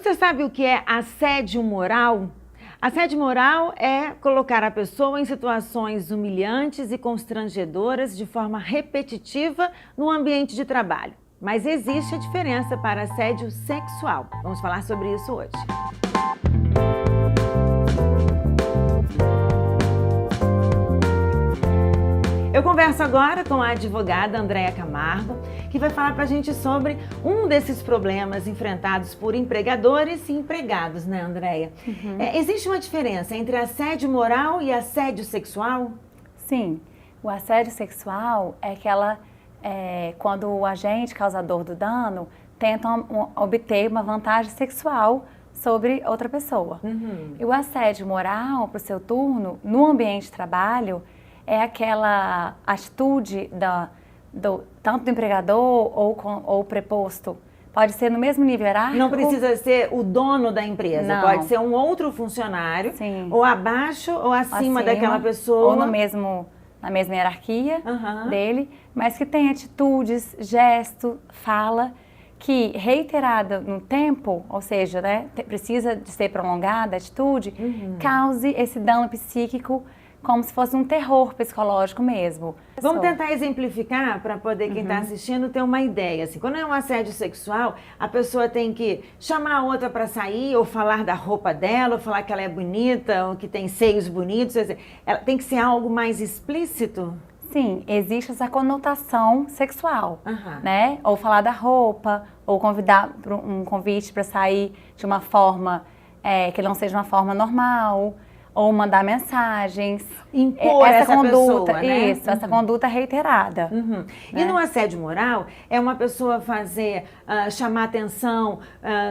Você sabe o que é assédio moral? Assédio moral é colocar a pessoa em situações humilhantes e constrangedoras de forma repetitiva no ambiente de trabalho. Mas existe a diferença para assédio sexual. Vamos falar sobre isso hoje. Eu converso agora com a advogada Andréia Camargo, que vai falar para a gente sobre um desses problemas enfrentados por empregadores e empregados, né, Andréia? Existe uma diferença entre assédio moral e assédio sexual? Sim, o assédio sexual é quando o agente causador do dano tenta obter uma vantagem sexual sobre outra pessoa. E o assédio moral, para o seu turno, no ambiente de trabalho, é aquela atitude tanto do empregador ou preposto. Pode ser no mesmo nível hierárquico. Não precisa ser o dono da empresa, Não. Pode ser um outro funcionário, Sim. ou abaixo ou acima daquela pessoa. Ou na mesma hierarquia dele, mas que tem atitudes, gesto, fala, que reiterada no tempo, ou seja, precisa de ser prolongada a atitude, cause esse dano psíquico como se fosse um terror psicológico mesmo. Vamos tentar exemplificar para poder quem está assistindo ter uma ideia. Assim, quando é um assédio sexual, a pessoa tem que chamar a outra para sair, ou falar da roupa dela, ou falar que ela é bonita, ou que tem seios bonitos. Ela tem que ser algo mais explícito? Sim, existe essa conotação sexual, né? Ou falar da roupa, ou convidar para um convite para sair de uma forma que não seja uma forma normal. Ou mandar mensagens. Impor essa conduta, pessoa, né? Isso, essa conduta reiterada. Né? E no assédio moral, é uma pessoa chamar atenção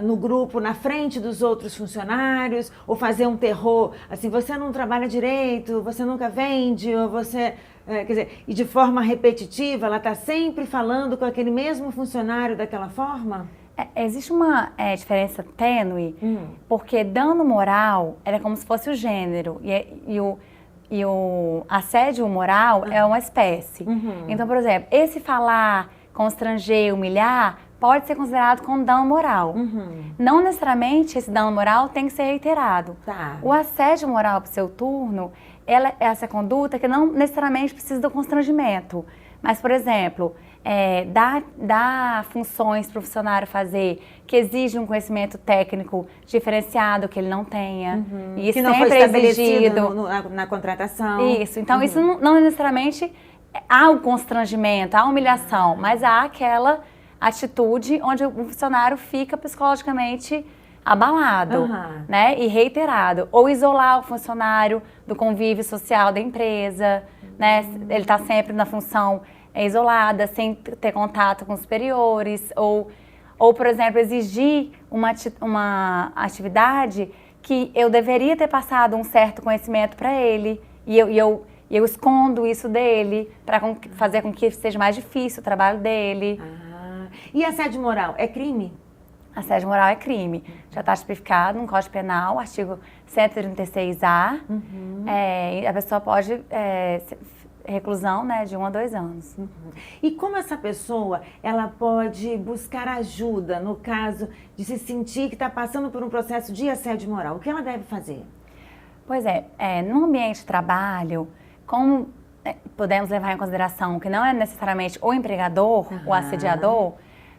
no grupo, na frente dos outros funcionários, ou fazer um terror, assim, você não trabalha direito, você nunca vende, ou você... quer dizer, e de forma repetitiva, ela está sempre falando com aquele mesmo funcionário daquela forma? Existe uma diferença tênue, porque dano moral é como se fosse o gênero, e o assédio moral é uma espécie. Então, por exemplo, esse falar, constranger, humilhar, pode ser considerado como dano moral. Não necessariamente esse dano moral tem que ser reiterado. O assédio moral para o seu turno, é essa conduta que não necessariamente precisa do constrangimento. Mas, por exemplo, dar funções para o funcionário fazer que exige um conhecimento técnico diferenciado que ele não tenha. E que não foi estabelecido na contratação. Isso, então isso não necessariamente há o constrangimento, há a humilhação, mas há aquela atitude onde o funcionário fica psicologicamente abalado, né, e reiterado. Ou isolar o funcionário do convívio social da empresa, né, ele está sempre na função isolada, sem ter contato com os superiores, ou por exemplo, exigir uma atividade que eu deveria ter passado um certo conhecimento para ele, e eu escondo isso dele, para fazer com que seja mais difícil o trabalho dele. E assédio moral é crime? Assédio moral é crime. Já está tipificado no Código Penal, artigo 136A. A pessoa pode reclusão, né, de 1 a 2 anos. E como essa pessoa ela pode buscar ajuda no caso de se sentir que está passando por um processo de assédio moral? O que ela deve fazer? Pois no ambiente de trabalho, como podemos levar em consideração que não é necessariamente o empregador, o assediador,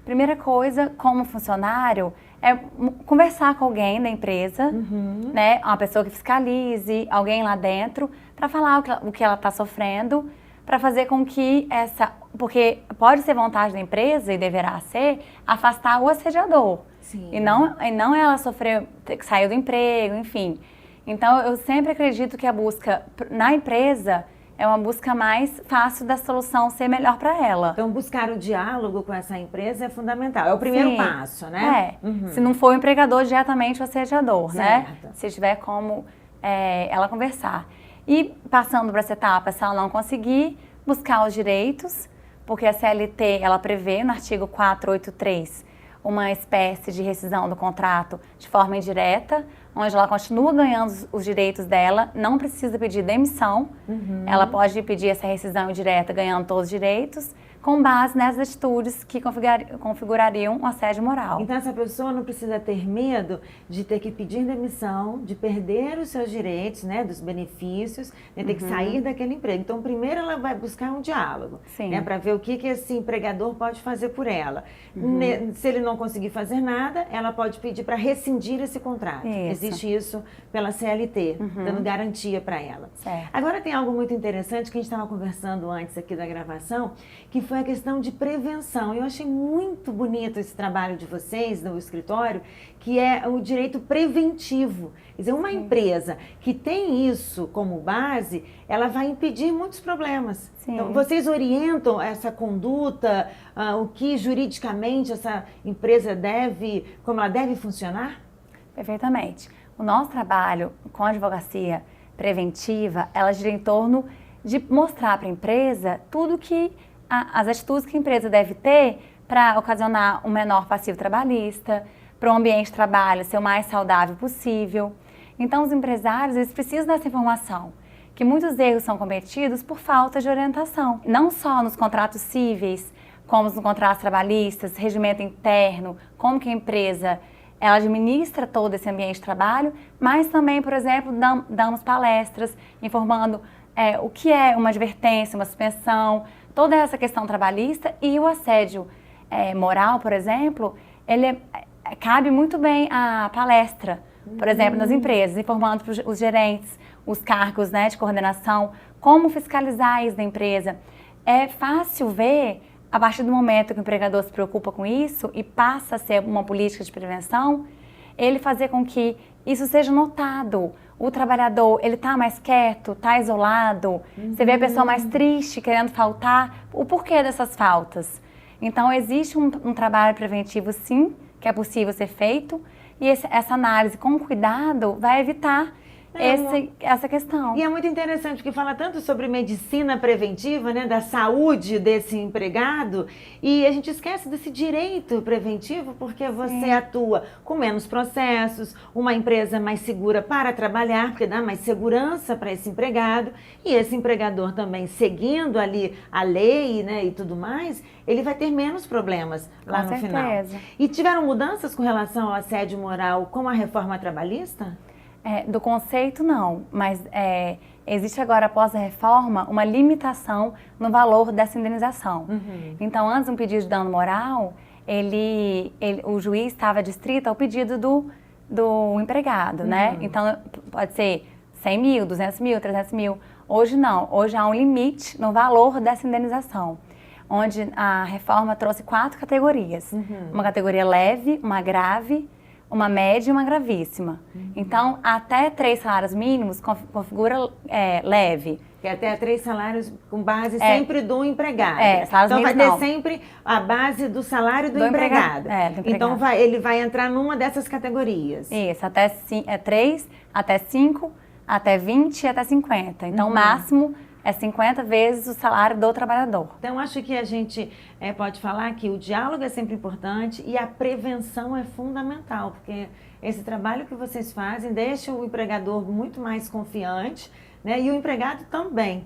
primeira coisa, como funcionário, é conversar com alguém da empresa, né, uma pessoa que fiscalize, alguém lá dentro, para falar o que ela está sofrendo, para fazer com que porque pode ser vontade da empresa, e deverá ser, afastar o assediador. E não ela saiu do emprego, enfim. Então, eu sempre acredito que a busca na empresa é uma busca mais fácil da solução ser melhor para ela. Então, buscar o diálogo com essa empresa é fundamental. É o primeiro passo, né? Se não for o empregador, diretamente o assediador, né? Se tiver como ela conversar. E passando para essa etapa, se ela não conseguir, buscar os direitos, porque a CLT, ela prevê no artigo 483 uma espécie de rescisão do contrato de forma indireta, onde ela continua ganhando os direitos dela, não precisa pedir demissão, ela pode pedir essa rescisão indireta ganhando todos os direitos, com base nessas atitudes que configurariam um assédio moral. Então essa pessoa não precisa ter medo de ter que pedir demissão, de perder os seus direitos, né, dos benefícios, né, ter que sair daquele emprego. Então primeiro ela vai buscar um diálogo, né, para ver o que esse empregador pode fazer por ela. Se ele não conseguir fazer nada, ela pode pedir para rescindir esse contrato. Existe isso pela CLT, dando garantia para ela. Certo. Agora tem algo muito interessante que a gente estava conversando antes aqui da gravação, que foi a questão de prevenção. Eu achei muito bonito esse trabalho de vocês no escritório, que é o direito preventivo. Quer dizer, uma empresa que tem isso como base, ela vai impedir muitos problemas. Então, vocês orientam essa conduta, o que juridicamente essa empresa deve, como ela deve funcionar? Perfeitamente. O nosso trabalho com a advocacia preventiva, ela gira em torno de mostrar para a empresa tudo que as atitudes que a empresa deve ter para ocasionar um menor passivo trabalhista, para o ambiente de trabalho ser o mais saudável possível. Então, os empresários, eles precisam dessa informação, que muitos erros são cometidos por falta de orientação. Não só nos contratos cíveis, como nos contratos trabalhistas, regimento interno, como que a empresa ela administra todo esse ambiente de trabalho, mas também, por exemplo, damos palestras informando o que é uma advertência, uma suspensão, toda essa questão trabalhista e o assédio moral, por exemplo, ele cabe muito bem à palestra, por exemplo, nas empresas, informando para os gerentes, os cargos, né, de coordenação, como fiscalizar isso da empresa. É fácil ver, a partir do momento que o empregador se preocupa com isso e passa a ser uma política de prevenção, ele fazer com que isso seja notado. O trabalhador, ele está mais quieto, está isolado, você vê a pessoa mais triste, querendo faltar, o porquê dessas faltas. Então, existe um trabalho preventivo, sim, que é possível ser feito, e essa análise com cuidado vai evitar essa questão. E é muito interessante, porque fala tanto sobre medicina preventiva, né, da saúde desse empregado, e a gente esquece desse direito preventivo, porque você atua com menos processos, uma empresa mais segura para trabalhar, porque dá mais segurança para esse empregado, e esse empregador também seguindo ali a lei, né, e tudo mais, ele vai ter menos problemas lá no final. E tiveram mudanças com relação ao assédio moral com a reforma trabalhista? Do conceito, não, mas existe agora, após a reforma, uma limitação no valor dessa indenização. Então, antes um pedido de dano moral, o juiz estava distrito ao pedido do empregado, né? Então, pode ser 100 mil, 200 mil, 300 mil. Hoje não, hoje há um limite no valor dessa indenização, onde a reforma trouxe 4 categorias. Uma categoria leve, uma grave, uma média e uma gravíssima. Então, até 3 salários mínimos configura leve. Que até 3 salários com base sempre do empregado. Então vai ter sempre a base do salário do empregado. Do empregado. Então ele vai entrar numa dessas categorias. Isso, até 3, até 5, até 20 e até 50. Então o máximo é 50 vezes o salário do trabalhador. Então, acho que a gente pode falar que o diálogo é sempre importante e a prevenção é fundamental, porque esse trabalho que vocês fazem deixa o empregador muito mais confiante, né, e o empregado também.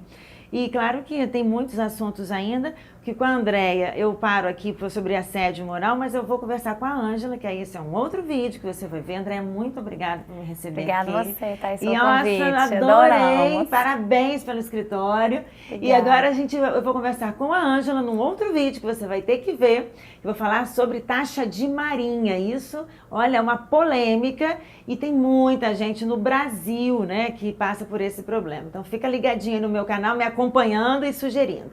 E claro que tem muitos assuntos ainda, que com a Andréia eu paro aqui sobre assédio moral, mas eu vou conversar com a Ângela, que aí esse é um outro vídeo que você vai ver. Andréia, muito obrigada por me receber Obrigada aqui. Obrigada a você, Thaís, pelo convite. Adorei, parabéns pelo escritório. Obrigada. E agora eu vou conversar com a Ângela num outro vídeo que você vai ter que ver. Eu vou falar sobre taxa de marinha. Isso, olha, é uma polêmica e tem muita gente no Brasil, né, que passa por esse problema. Então fica ligadinho no meu canal, me acompanhando e sugerindo.